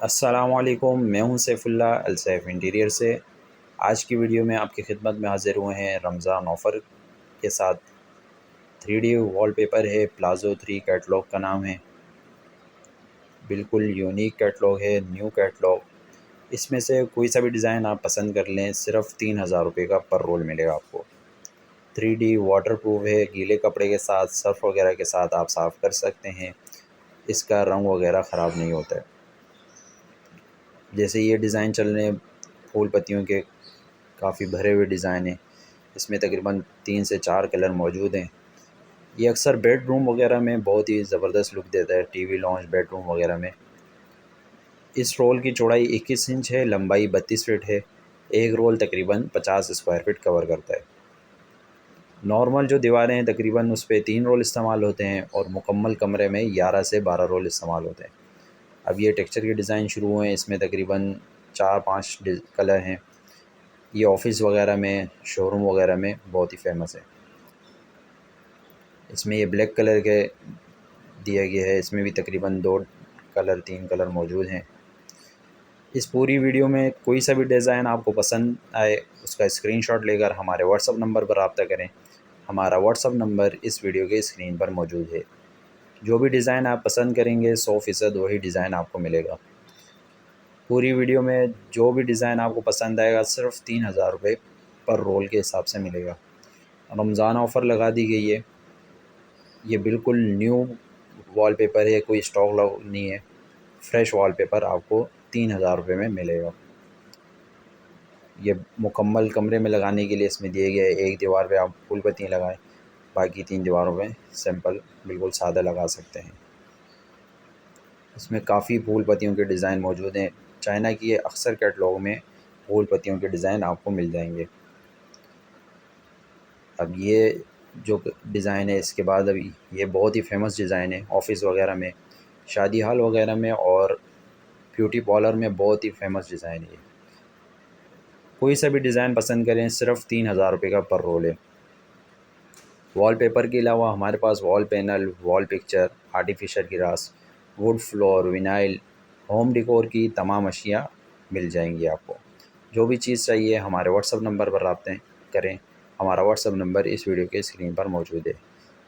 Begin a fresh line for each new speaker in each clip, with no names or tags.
अस्सलामुअलैकुम, मैं हूं सैफुल्लाह अलसैफ इंटीरियर से। आज की वीडियो में आपकी खिदमत में हाज़िर हुए हैं रमज़ान ऑफ़र के साथ। 3D वॉलपेपर है, प्लाज़ो 3 कैटलॉग का नाम है। बिल्कुल यूनिक कैटलॉग है, न्यू कैटलॉग। इसमें से कोई सा भी डिज़ाइन आप पसंद कर लें, सिर्फ़ 3000 रुपये का पर रोल मिलेगा आपको। 3D वाटरप्रूफ है, गीले कपड़े के साथ, सर्फ़ वगैरह के साथ आप साफ़ कर सकते हैं। इसका रंग वगैरह ख़राब नहीं होता है। जैसे ये डिज़ाइन चल रहे हैं फूल पत्तियों के, काफ़ी भरे हुए डिज़ाइन हैं। इसमें तकरीबन 3 से 4 कलर मौजूद हैं। ये अक्सर बेडरूम वगैरह में बहुत ही ज़बरदस्त लुक देता है, टीवी लॉन्च बेडरूम वगैरह में। इस रोल की चौड़ाई 21 इंच है, लंबाई 32 फीट है। एक रोल तकरीबन 50 स्क्वायर फीट कवर करता है। नॉर्मल जो दीवारें हैं तकरीबन उस पे 3 रोल इस्तेमाल होते हैं और मुकम्मल कमरे में 11 से 12 रोल इस्तेमाल होते हैं। अब ये टेक्सचर के डिज़ाइन शुरू हुए हैं, इसमें तकरीबन 4-5 कलर हैं। ये ऑफ़िस वगैरह में, शोरूम वगैरह में बहुत ही फेमस है। इसमें ये ब्लैक कलर के दिया गया है, इसमें भी तकरीबन 2 कलर 3 कलर मौजूद हैं। इस पूरी वीडियो में कोई सा भी डिज़ाइन आपको पसंद आए, उसका स्क्रीनशॉट लेकर हमारे व्हाट्सअप नंबर पर रब्ता करें। हमारा व्हाट्सअप नंबर इस वीडियो के स्क्रीन पर मौजूद है। जो भी डिज़ाइन आप पसंद करेंगे 100% वही डिज़ाइन आपको मिलेगा। पूरी वीडियो में जो भी डिज़ाइन आपको पसंद आएगा सिर्फ़ 3000 रुपये पर रोल के हिसाब से मिलेगा। रमज़ान ऑफ़र लगा दी गई है। ये बिल्कुल न्यू वॉलपेपर है, कोई स्टॉक लॉक नहीं है। फ्रेश वॉलपेपर आपको 3000 रुपये में मिलेगा। ये मुकम्मल कमरे में लगाने के लिए इसमें दिए गए, एक दीवार पे आप फूल पत्तियाँ लगाएं, बाकी 3 दीवारों पे सिंपल बिल्कुल सादा लगा सकते हैं। इसमें काफ़ी फूल पत्तियों के डिज़ाइन मौजूद हैं। चाइना की ये अक्सर कैटलॉग में फूल पत्तियों के डिज़ाइन आपको मिल जाएंगे। अब ये जो डिज़ाइन है, इसके बाद अभी ये बहुत ही फेमस डिज़ाइन है, ऑफ़िस वगैरह में, शादी हॉल वगैरह में और ब्यूटी पार्लर में बहुत ही फेमस डिज़ाइन है। कोई सा भी डिज़ाइन पसंद करें, सिर्फ़ 3000 रुपये का पर रोल है। वॉलपेपर के अलावा हमारे पास wall panel, wall picture, artificial grass, wood floor, vinyl, home decor की तमाम अशिया मिल जाएंगी आपको। जो भी चीज़ चाहिए हमारे व्हाट्सअप नंबर पर रब्ता करें। हमारा व्हाट्सअप नंबर इस वीडियो के स्क्रीन पर मौजूद है।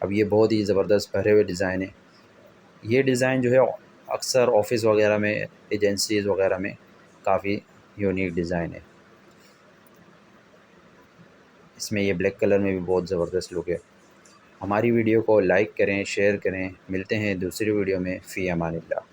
अब ये बहुत ही ज़बरदस्त भरे हुए डिज़ाइन है। ये डिज़ाइन जो है अक्सर ऑफ़िस वगैरह में, एजेंसीज़ वगैरह में काफ़ी यूनिक डिज़ाइन है। इसमें ये ब्लैक कलर में भी बहुत ज़बरदस्त लुक है। हमारी वीडियो को लाइक करें, शेयर करें। मिलते हैं दूसरी वीडियो में। फ़ी अमानिल्लाह।